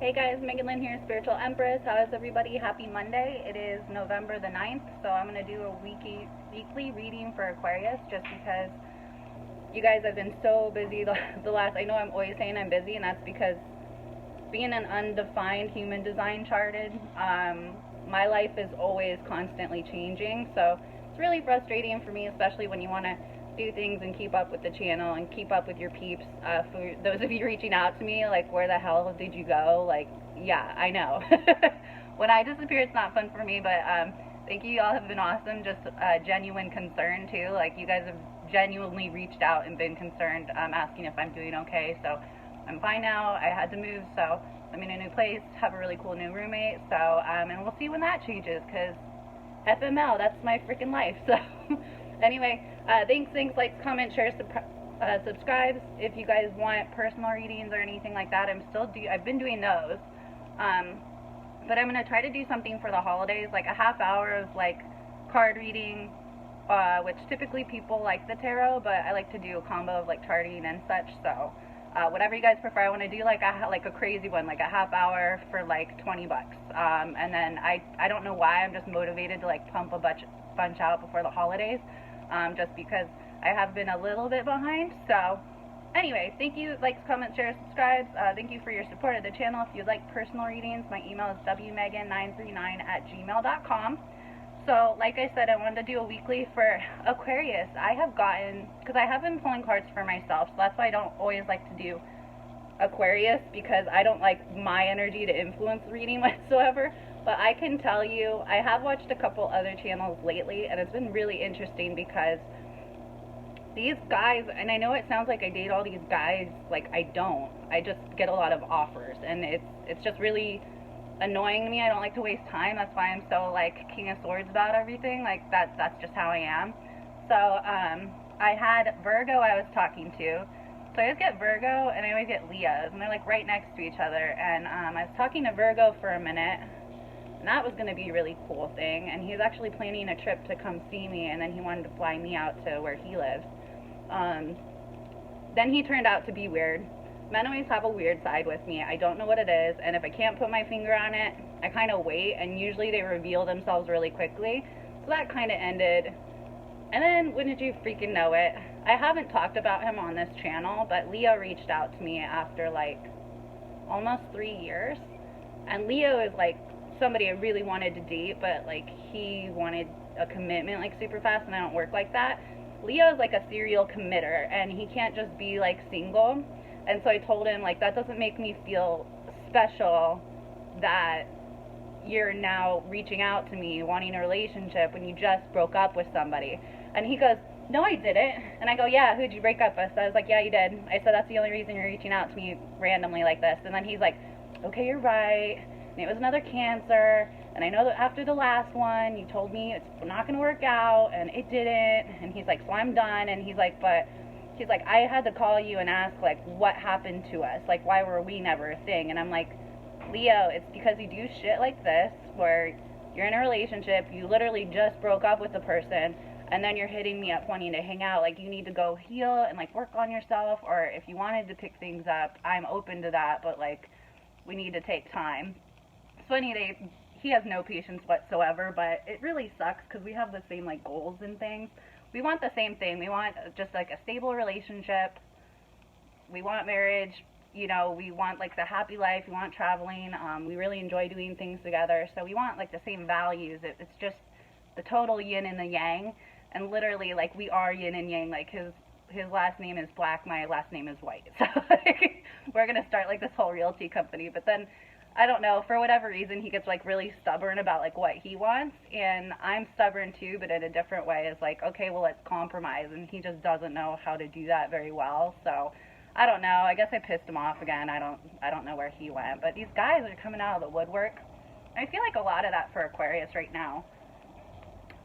Hey guys, Megan Lynn here, Spiritual Empress. How is everybody? Happy Monday. It is November the 9th, so I'm going to do a weekly reading for Aquarius just because you guys have been so busy the last, I know I'm always saying I'm busy, and that's because being an undefined human design charted, my life is always constantly changing, so it's really frustrating for me, especially when you want to do things and keep up with the channel and keep up with your peeps. For those of you reaching out to me, like, where the hell did you go? Like, yeah, I know. When I disappear, it's not fun for me, but thank you. Y'all have been awesome. Just genuine concern, too. Like, you guys have genuinely reached out and been concerned, asking if I'm doing okay. So I'm fine now. I had to move, so I'm in a new place, have a really cool new roommate. So, and we'll see when that changes, because FML, that's my freaking life. So anyway, thanks, likes, comment, share, subscribes. If you guys want personal readings or anything like that, I've been doing those. But I'm going to try to do something for the holidays, like a half hour of like card reading, which typically people like the tarot, but I like to do a combo of like charting and such. So whatever you guys prefer. I want to do like a crazy one, like a half hour for like $20. And then I don't know why, I'm just motivated to like pump a bunch out before the holidays. Just because I have been a little bit behind. So anyway, thank you, likes, comments, shares, subscribes. Thank you for your support of the channel. If you'd like personal readings, my email is wmegan939@gmail.com. So like I said, I wanted to do a weekly for Aquarius. I have gotten, because I have been pulling cards for myself, so that's why I don't always like to do Aquarius, because I don't like my energy to influence the reading whatsoever. But I can tell you, I have watched a couple other channels lately, and it's been really interesting because these guys, and I know it sounds like I date all these guys, like I don't. I just get a lot of offers, and it's just really annoying to me. I don't like to waste time. That's why I'm so like King of Swords about everything. Like that's just how I am. So I had Virgo I was talking to. So I always get Virgo and I always get Leos, and they're like right next to each other. And I was talking to Virgo for a minute, and that was going to be a really cool thing. And he's actually planning a trip to come see me, and then he wanted to fly me out to where he lives. Then he turned out to be weird. Men always have a weird side with me. I don't know what it is, and if I can't put my finger on it, I kind of wait, and usually they reveal themselves really quickly. So that kind of ended. And then, wouldn't you freaking know it, I haven't talked about him on this channel, but Leo reached out to me after like almost 3 years. And Leo is like somebody I really wanted to date, but like he wanted a commitment like super fast, and I don't work like that. Leo is like a serial committer, and he can't just be like single. And so I told him, like, that doesn't make me feel special that you're now reaching out to me wanting a relationship when you just broke up with somebody. And he goes, no, I didn't. And I go, yeah, who'd you break up with? So I was like, yeah, you did. I said, that's the only reason you're reaching out to me randomly like this. And then he's like, okay, you're right. And it was another Cancer. And I know that after the last one, you told me it's not going to work out, and it didn't. And he's like, so I'm done. And he's like, I had to call you and ask, like, what happened to us? Like, why were we never a thing? And I'm like, Leo, it's because you do shit like this, where you're in a relationship, you literally just broke up with the person, and then you're hitting me up wanting to hang out. Like, you need to go heal and, like, work on yourself, or if you wanted to pick things up, I'm open to that, but, like, we need to take time. So anyway, he has no patience whatsoever, but it really sucks because we have the same, like, goals and things. We want the same thing. We want just like a stable relationship. We want marriage. You know, we want like the happy life. We want traveling. We really enjoy doing things together. So we want like the same values. It's just the total yin and the yang. And literally, like, we are yin and yang. Like, his last name is black. My last name is white. So like, we're going to start like this whole realty company. But then, I don't know, for whatever reason, he gets like really stubborn about like what he wants, and I'm stubborn too, but in a different way. It's like, okay, well, let's compromise, and he just doesn't know how to do that very well. So I don't know, I guess I pissed him off again. I don't know where he went, but these guys are coming out of the woodwork. I feel like a lot of that for Aquarius right now.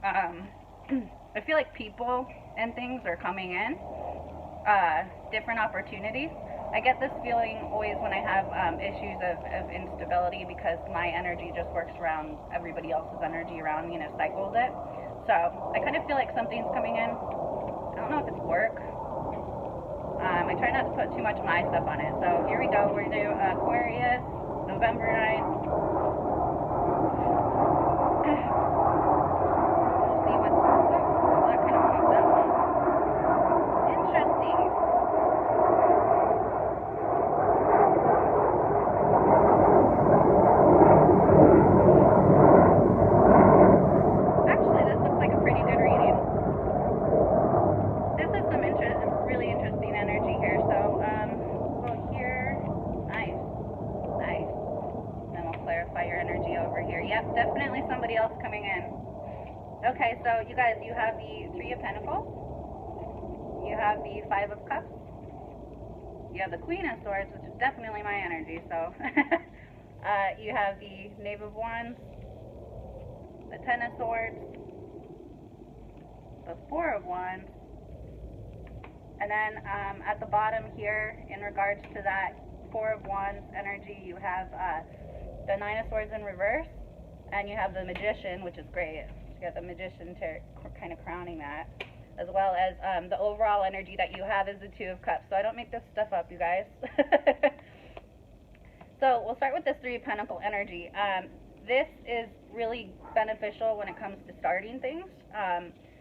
I feel like people and things are coming in, different opportunities. I get this feeling always when I have issues of instability, because my energy just works around everybody else's energy around me, and it cycles it. So I kind of feel like something's coming in. I don't know if it's work. I try not to put too much of my stuff on it. So here we go. We're going to do Aquarius November 9th. We'll see what that kind of popped up. Interesting. Actually, this looks like a pretty good reading. This is some really interesting energy here. So, we'll go here. Nice. Nice. Then we'll clarify your energy over here. Yep, definitely somebody else coming in. Okay, so you guys, you have the Three of Pentacles. You have the Five of Cups. You have the Queen of Swords, which is definitely my energy, so. You have the Knave of Wands, the Ten of Swords, the Four of Wands, and then at the bottom here, in regards to that Four of Wands energy, you have the Nine of Swords in reverse, and you have the Magician, which is great. You got the Magician kind of crowning that, as well as the overall energy that you have is the Two of Cups. So I don't make this stuff up, you guys. So we'll start with this Three of Pentacle energy. This is really beneficial when it comes to starting things.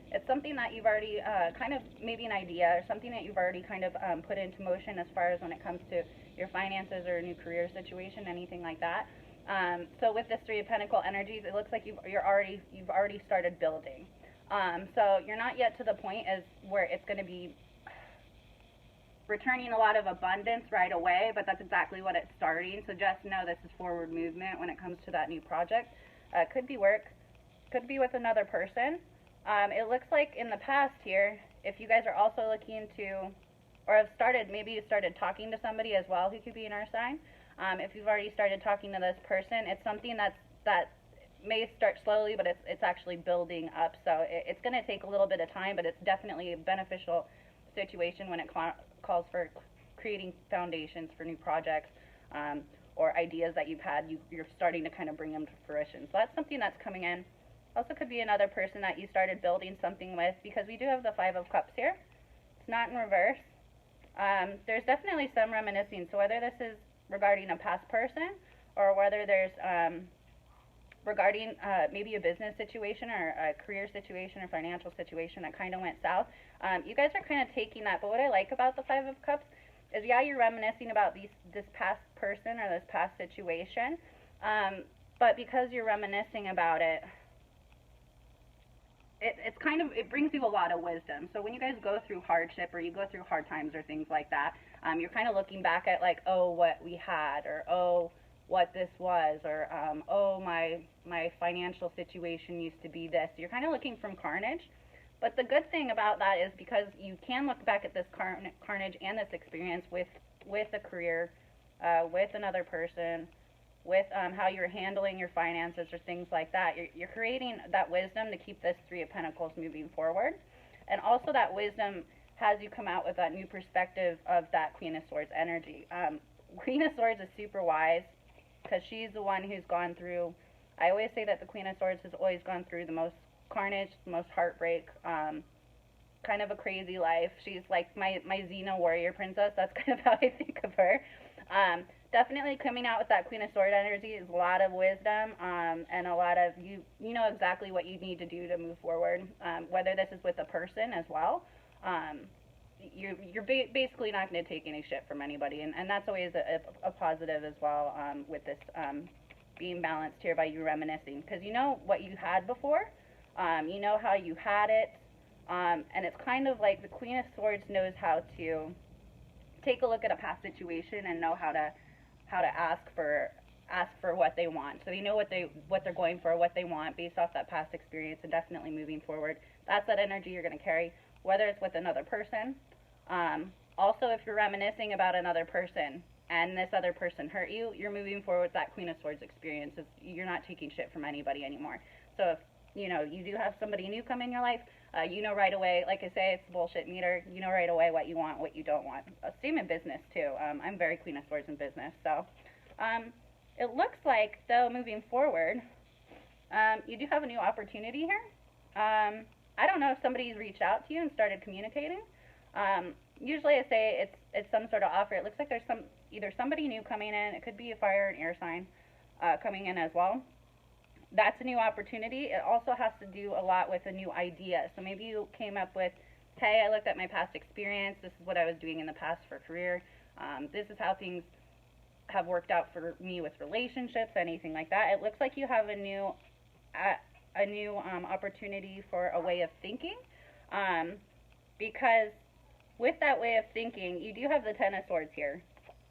It's something that you've already kind of, maybe an idea or something that you've already kind of put into motion as far as when it comes to your finances or a new career situation, anything like that. So with this Three of Pentacle energies, it looks like you've already started building. So you're not yet to the point as where it's going to be returning a lot of abundance right away, but that's exactly what it's starting. So just know this is forward movement when it comes to that new project. Could be work, could be with another person. It looks like in the past here, if you guys are also looking to, or have started, maybe you started talking to somebody as well who could be in our sign. If you've already started talking to this person, it's something that may start slowly, but it's actually building up. So it's going to take a little bit of time, but it's definitely a beneficial situation when it calls for creating foundations for new projects or ideas that you've had. You're starting to kind of bring them to fruition. So that's something that's coming in. Also could be another person that you started building something with, because we do have the Five of Cups here. It's not in reverse. There's definitely some reminiscing. So whether this is regarding a past person or whether there's regarding maybe a business situation or a career situation or financial situation that kind of went south, you guys are kind of taking that. But what I like about the Five of Cups is, yeah, you're reminiscing about this past person or this past situation, but because you're reminiscing about it, it's kind of, it brings you a lot of wisdom. So when you guys go through hardship or you go through hard times or things like that, you're kind of looking back at like, oh, what we had, or oh, what this was, or oh, my financial situation used to be this. You're kind of looking from carnage. But the good thing about that is, because you can look back at this carnage and this experience with a career, with another person, with how you're handling your finances or things like that. You're creating that wisdom to keep this Three of Pentacles moving forward. And also that wisdom has you come out with that new perspective of that Queen of Swords energy. Queen of Swords is super wise, because she's the one who's gone through, I always say that the Queen of Swords has always gone through the most carnage, the most heartbreak, kind of a crazy life. She's like my Xena warrior princess. That's kind of how I think of her. Definitely coming out with that Queen of Swords energy is a lot of wisdom, and a lot of, you know exactly what you need to do to move forward, whether this is with a person as well. You're basically not going to take any shit from anybody, and that's always a positive as well, with this being balanced here by you reminiscing, because you know what you had before, you know how you had it, and it's kind of like the Queen of Swords knows how to take a look at a past situation and know how to ask for what they want. So they know what they're going for, what they want based off that past experience, and definitely moving forward. That's that energy you're going to carry, whether it's with another person. Also, if you're reminiscing about another person and this other person hurt you, you're moving forward with that Queen of Swords experience. You're not taking shit from anybody anymore. So if you do have somebody new come in your life, you know right away, like I say, it's a bullshit meter. You know right away what you want, what you don't want. Same in business too. I'm very Queen of Swords in business. So it looks like, though, moving forward, you do have a new opportunity here. I don't know if somebody's reached out to you and started communicating. Usually I say it's some sort of offer. It looks like there's either somebody new coming in. It could be a fire and air sign coming in as well. That's a new opportunity. It also has to do a lot with a new idea. So maybe you came up with, hey, I looked at my past experience. This is what I was doing in the past for career. This is how things have worked out for me with relationships, anything like that. It looks like you have a new opportunity for a way of thinking, um, because with that way of thinking, you do have the Ten of Swords here.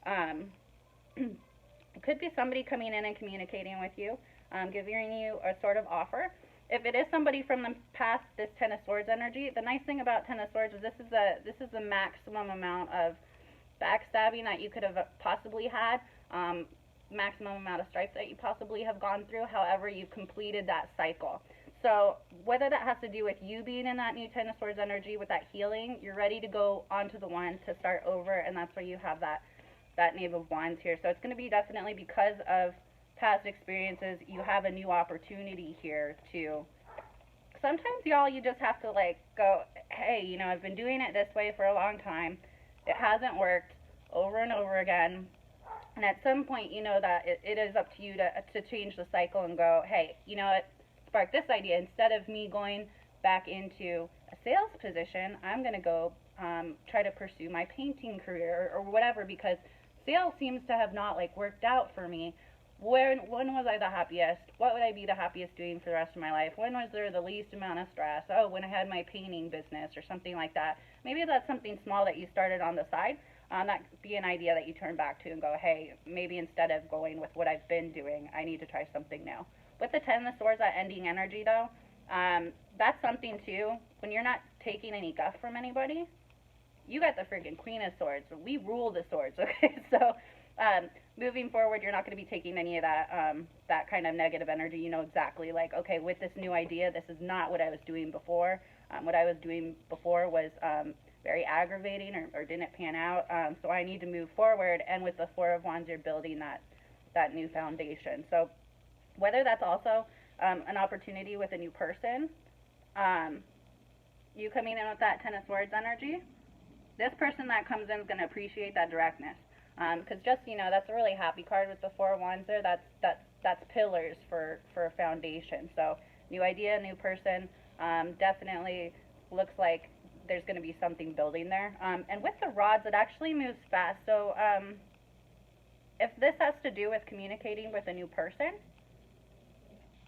Um, it could be somebody coming in and communicating with you, giving you a sort of offer. If it is somebody from the past, this Ten of Swords energy, the nice thing about Ten of Swords is this is the maximum amount of backstabbing that you could have possibly had, maximum amount of stripes that you possibly have gone through. However, you've completed that cycle. So whether that has to do with you being in that new Ten of Swords energy with that healing, you're ready to go onto the one to start over, and that's where you have that Knave of Wands here. So it's going to be definitely because of past experiences. You have a new opportunity here to. Sometimes, y'all, you just have to like go, hey, I've been doing it this way for a long time. It hasn't worked over and over again. And at some point, you know that it is up to you to change the cycle and go, hey, you know what, spark this idea. Instead of me going back into a sales position, I'm going to go try to pursue my painting career or whatever, because sales seems to have not like worked out for me. When was I the happiest? What would I be the happiest doing for the rest of my life? When was there the least amount of stress? Oh, when I had my painting business or something like that. Maybe that's something small that you started on the side. That could be an idea that you turn back to and go, hey, maybe instead of going with what I've been doing, I need to try something new. With the Ten of Swords, that ending energy, though, that's something, too. When you're not taking any guff from anybody, you got the freaking Queen of Swords. We rule the swords, okay? So moving forward, you're not going to be taking any of that kind of negative energy. You know exactly, like, okay, with this new idea, this is not what I was doing before. What I was doing before was very aggravating or didn't pan out. So I need to move forward. And with the Four of Wands, you're building that new foundation. So whether that's also an opportunity with a new person, you coming in with that Ten of Swords energy, this person that comes in is going to appreciate that directness. Because just, that's a really happy card with the Four of Wands there. That's pillars for a foundation. So new idea, new person, definitely looks like there's going to be something building there. And with the rods, it actually moves fast. So if this has to do with communicating with a new person,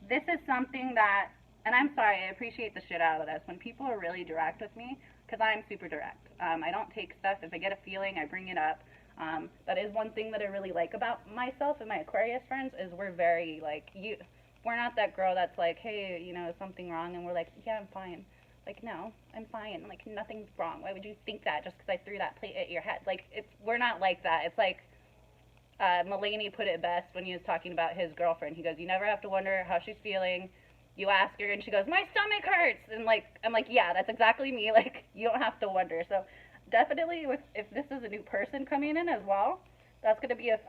this is something that, and I'm sorry, I appreciate the shit out of this when people are really direct with me, because I'm super direct. I don't take stuff. If I get a feeling, I bring it up. That is one thing that I really like about myself and my Aquarius friends is we're very like we're not that girl that's like, hey, is something wrong, and we're like, yeah, I'm fine. Like, no, I'm fine. Like, nothing's wrong. Why would you think that just because I threw that plate at your head? Like, we're not like that. It's like Mulaney put it best when he was talking about his girlfriend. He goes, you never have to wonder how she's feeling. You ask her, and she goes, my stomach hurts. And like, I'm like, yeah, that's exactly me. Like, you don't have to wonder. So definitely, if this is a new person coming in as well, that's going to be a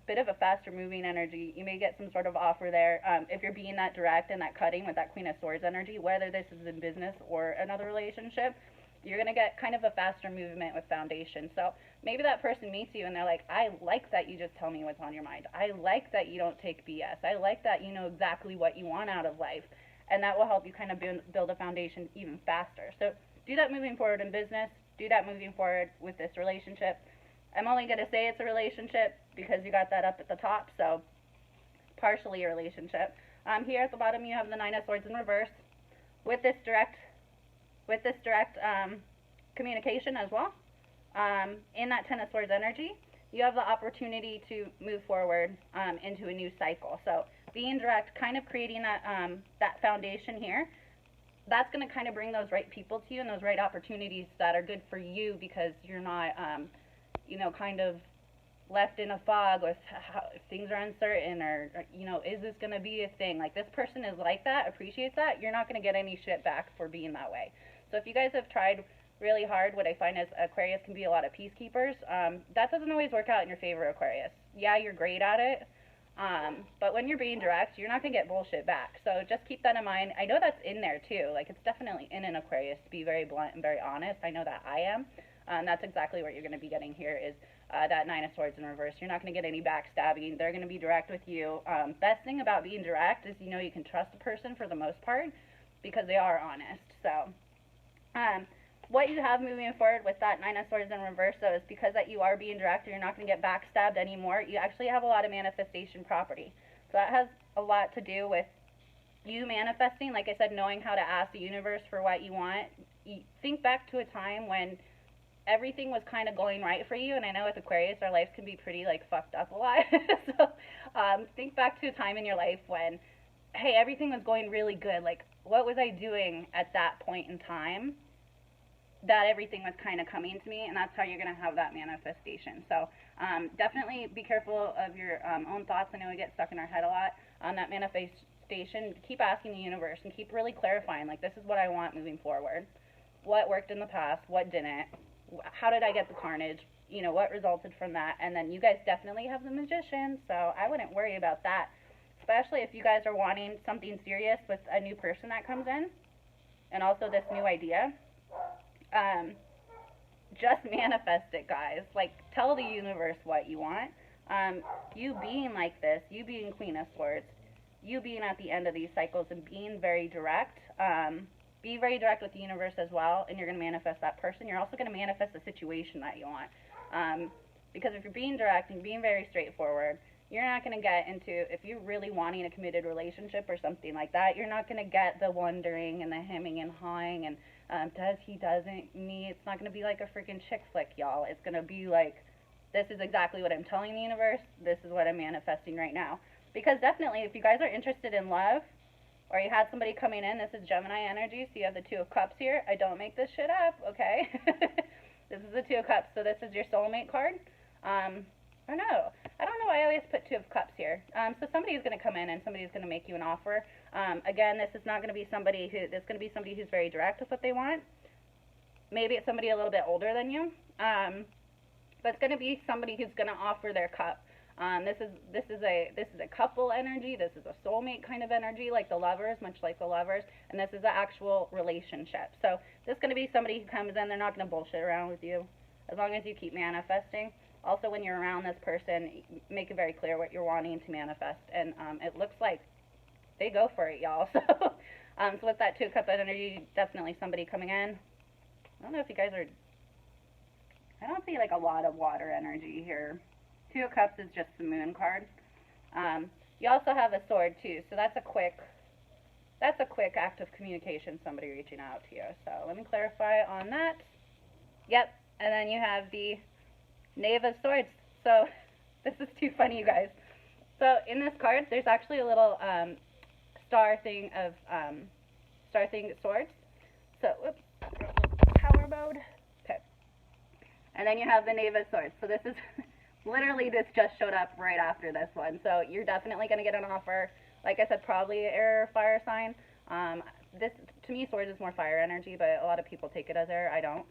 bit of a faster moving energy. You may get some sort of offer there. If you're being that direct and that cutting with that Queen of Swords energy, whether this is in business or another relationship, you're going to get kind of a faster movement with foundation. So maybe that person meets you and they're like, I like that you just tell me what's on your mind. I like that you don't take BS. I like that you know exactly what you want out of life. And that will help you kind of build a foundation even faster. So do that moving forward in business. Do that moving forward with this relationship. I'm only going to say it's a relationship because you got that up at the top, so partially a relationship. Here at the bottom you have the Nine of Swords in reverse with this direct communication as well. In that Ten of Swords energy, you have the opportunity to move forward into a new cycle. So being direct, kind of creating that foundation here, that's going to kind of bring those right people to you and those right opportunities that are good for you, because you're not kind of left in a fog with how things are uncertain, or is this going to be a thing? Like, this person is like that, appreciates that. You're not going to get any shit back for being that way. So if you guys have tried really hard, what I find is Aquarius can be a lot of peacekeepers. That doesn't always work out in your favor, Aquarius. Yeah, you're great at it. But when you're being direct, you're not going to get bullshit back. So just keep that in mind. I know that's in there too. Like, it's definitely in an Aquarius to be very blunt and very honest. I know that I am. That's exactly what you're going to be getting here is that Nine of Swords in reverse. You're not going to get any backstabbing. They're going to be direct with you. Best thing about being direct is, you know, you can trust a person for the most part because they are honest. So, what you have moving forward with that Nine of Swords in reverse, though, is because that you are being direct, you're not going to get backstabbed anymore. You actually have a lot of manifestation property. So that has a lot to do with you manifesting, like I said, knowing how to ask the universe for what you want. You think back to a time when everything was kind of going right for you, and I know with Aquarius, our lives can be pretty, like, fucked up a lot. So, think back to a time in your life when, hey, everything was going really good. Like, what was I doing at that point in time that everything was kind of coming to me? And that's how you're going to have that manifestation. So, definitely be careful of your own thoughts. I know we get stuck in our head a lot on that manifestation. Keep asking the universe and keep really clarifying, like, this is what I want moving forward. What worked in the past? What didn't? How did I get the carnage? You know, what resulted from that? And then you guys definitely have the Magician, so I wouldn't worry about that. Especially if you guys are wanting something serious with a new person that comes in, and also this new idea. Just manifest it, guys. Like, tell the universe what you want. You being like this, you being Queen of Swords, you being at the end of these cycles and being very direct, be very direct with the universe as well, and you're going to manifest that person. You're also going to manifest the situation that you want. Because if you're being direct and being very straightforward, you're not going to get into, if you're really wanting a committed relationship or something like that, you're not going to get the wondering and the hemming and hawing and does he, doesn't me. It's not going to be like a freaking chick flick, y'all. It's going to be like, this is exactly what I'm telling the universe. This is what I'm manifesting right now. Because definitely, if you guys are interested in love, or you had somebody coming in, this is Gemini energy, so you have the Two of Cups here. I don't make this shit up, okay? This is the Two of Cups, so this is your soulmate card. I don't know why I always put Two of Cups here. So somebody's going to come in and somebody's going to make you an offer. Again, this is not going to be somebody who's very direct with what they want. Maybe it's somebody a little bit older than you. But it's going to be somebody who's going to offer their cup. This is a couple energy. This is a soulmate kind of energy, like the Lovers, much like the Lovers, and this is an actual relationship. So this is going to be somebody who comes in. They're not going to bullshit around with you, as long as you keep manifesting. Also, when you're around this person, make it very clear what you're wanting to manifest, and it looks like they go for it, y'all. So, so with that Two of Cups energy, definitely somebody coming in. I don't know if you guys are. I don't see like a lot of water energy here. Two of Cups is just the Moon card. You also have a Sword too, so that's a quick act of communication, somebody reaching out to you. So let me clarify on that. Yep, and then you have the Knave of Swords. So this is too funny, you guys. So in this card, there's actually a little star thing swords. So whoops, power mode. Okay, and then you have the Knave of Swords. So this is literally, this just showed up right after this one. So you're definitely going to get an offer. Like I said, probably air or fire sign. This, to me, Swords is more fire energy, but a lot of people take it as air. I don't.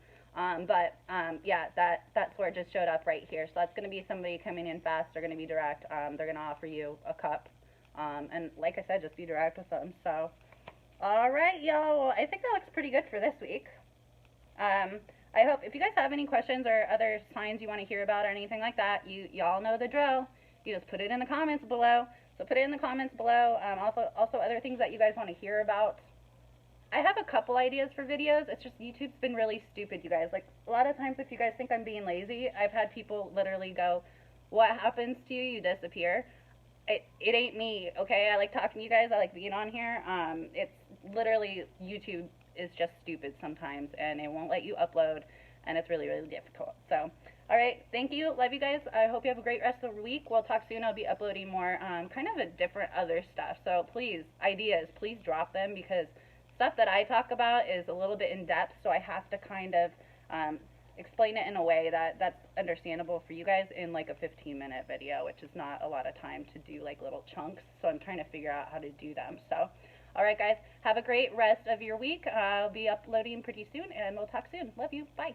Yeah, that sword just showed up right here. So that's going to be somebody coming in fast. They're going to be direct. They're going to offer you a cup. And like I said, just be direct with them. So, all right, y'all. Well, I think that looks pretty good for this week. I hope, if you guys have any questions or other signs you want to hear about or anything like that, y'all know the drill. You just put it in the comments below. So put it in the comments below. Also other things that you guys want to hear about. I have a couple ideas for videos. It's just YouTube's been really stupid, you guys. Like, a lot of times if you guys think I'm being lazy, I've had people literally go, what happens to you? You disappear. It ain't me, okay? I like talking to you guys. I like being on here. It's literally, YouTube is just stupid sometimes, and it won't let you upload, and it's really, really difficult. So, all right, thank you. Love you guys. I hope you have a great rest of the week. We'll talk soon. I'll be uploading more kind of a different other stuff. So please, ideas, please drop them, because stuff that I talk about is a little bit in depth, so I have to kind of explain it in a way that's understandable for you guys in like a 15-minute video, which is not a lot of time to do like little chunks. So I'm trying to figure out how to do them. So, all right, guys, have a great rest of your week. I'll be uploading pretty soon, and we'll talk soon. Love you. Bye.